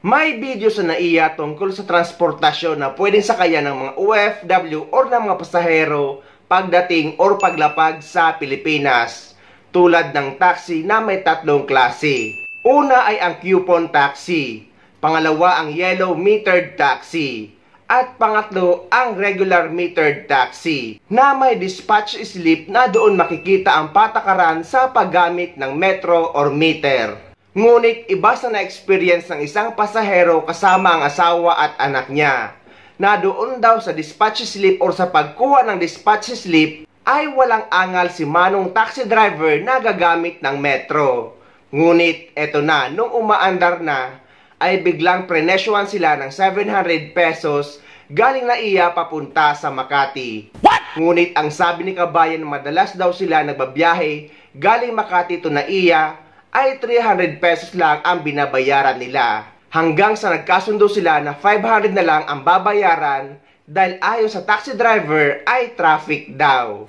May video sa NAIA tungkol sa transportasyon na pwedeng sakayan ng mga OFW or ng mga pasahero pagdating or paglapag sa Pilipinas, tulad ng taxi na may tatlong klase. Una ay ang coupon taxi, pangalawa ang yellow metered taxi, at pangatlo ang regular metered taxi na may dispatch slip na doon makikita ang patakaran sa paggamit ng metro or meter. Ngunit iba sa na-experience ng isang pasahero kasama ang asawa at anak niya na doon daw sa dispatch slip or sa pagkuha ng dispatch slip ay walang angal si manong taxi driver na gagamit ng metro. Ngunit eto na, nung umaandar na ay biglang prenesyuhan sila ng 700 pesos galing NAIA papunta sa Makati. What? Ngunit ang sabi ni kabayan na madalas daw sila nagbabiyahe galing Makati to NAIA ay 300 pesos lang ang binabayaran nila. Hanggang sa nagkasundo sila na 500 na lang ang babayaran dahil ayon sa taxi driver ay traffic daw.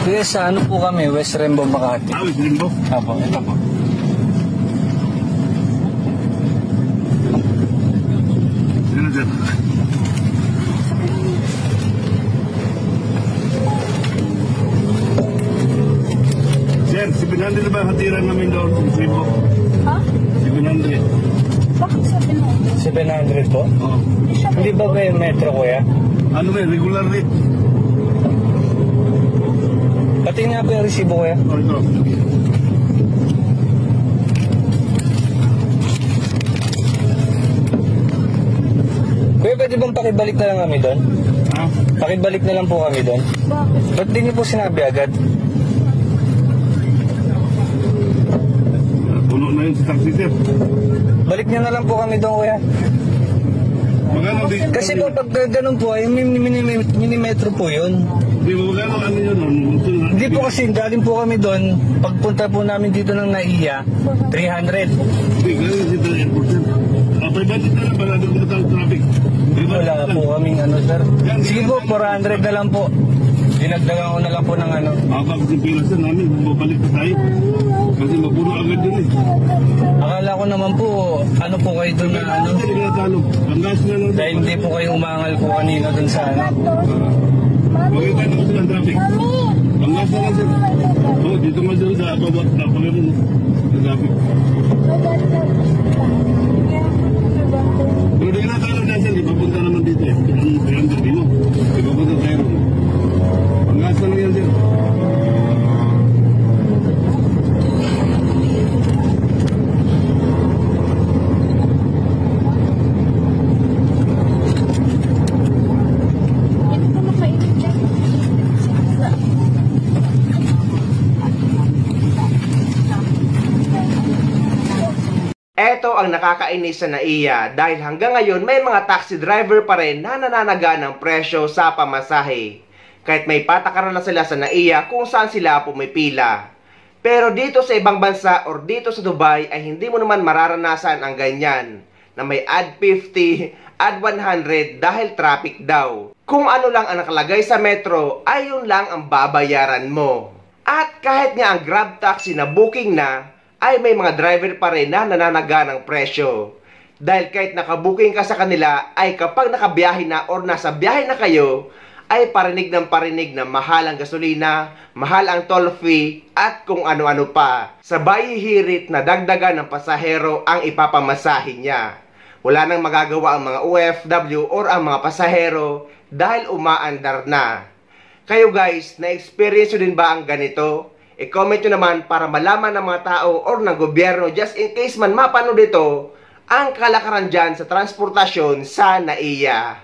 Yes, sa ano po kami, West Rembo, Makati. West Rembo? Apo, ito po. Ano dyan? Sir, 700 na ba hatiran namin doon sa West Rembo? Ha? 700. Bakit 700? 700 po? Oo. Hindi ba kayo metro, kuya? Ano ba, regular rate? Pati nga po yung resibo, kuya. Oh, ito. Kuya, pwede bang pakibalik na lang kami doon? Ha? Pakibalik na lang po kami doon. Bakit? Ba't di niyo po sinabi agad? Puno na yun sa taxi, sir. Balik niyo na lang po kami doon, kuya. Magkano di? Kasi po pag ganun po, ay mini-metro po yun. Di ba magkano ano yun? Hindi po kasi galing po kami doon, pagpunta po namin dito ng NAIA, 300. Hindi, galing dito sa airport, sir. May budget na lang para doon kumatang traffic. Wala po kaming ano, sir. Sige po, 400 na lang po. Dinagdagan ko na lang po ng ano. Habang si pilasan namin, bumabalik pa tayo. Kasi mapuno agad yun eh. Akala ko naman po, ano po kayo doon na ano. Hindi ka natalo. Ang gas na lang. Dahil hindi po kayo umangal po kanina doon sa ano. Bakit tayo naman silang traffic? Ang gas na lang sir. Oh, dito nga sir sa baba. Napagano no. Sa traffic. Pero di ka natalo na sir. Ipapunta naman dito eh. Ang gabi mo. Ipapunta tayo ron. Ang gas na lang yan sir. Ito ang nakakainis sa NAIA dahil hanggang ngayon may mga taxi driver pa rin na nananaga ng presyo sa pamasahe. Kahit may patakaran na sila sa NAIA kung saan sila pumipila. Pero dito sa ibang bansa or dito sa Dubai ay hindi mo naman mararanasan ang ganyan na may add 50, add 100 dahil traffic daw. Kung ano lang ang nakalagay sa metro ay yun lang ang babayaran mo. At kahit nga ang Grab taxi na booking na ay may mga driver pa rin na nananaga ng presyo. Dahil kahit nakabooking ka sa kanila, ay kapag nakabiyahe na or nasa biyahe na kayo, ay parinig na mahal ang gasolina, mahal ang toll fee, at kung ano-ano pa. Sabay hirit na dagdagan ng pasahero ang ipapamasahe niya. Wala nang magagawa ang mga OFW or ang mga pasahero dahil umaandar na. Kayo guys, na-experience nyo din ba ang ganito? I-comment nyo naman para malaman ng mga tao or ng gobyerno just in case man mapanood ito ang kalakaran dyan sa transportasyon sa NAIA.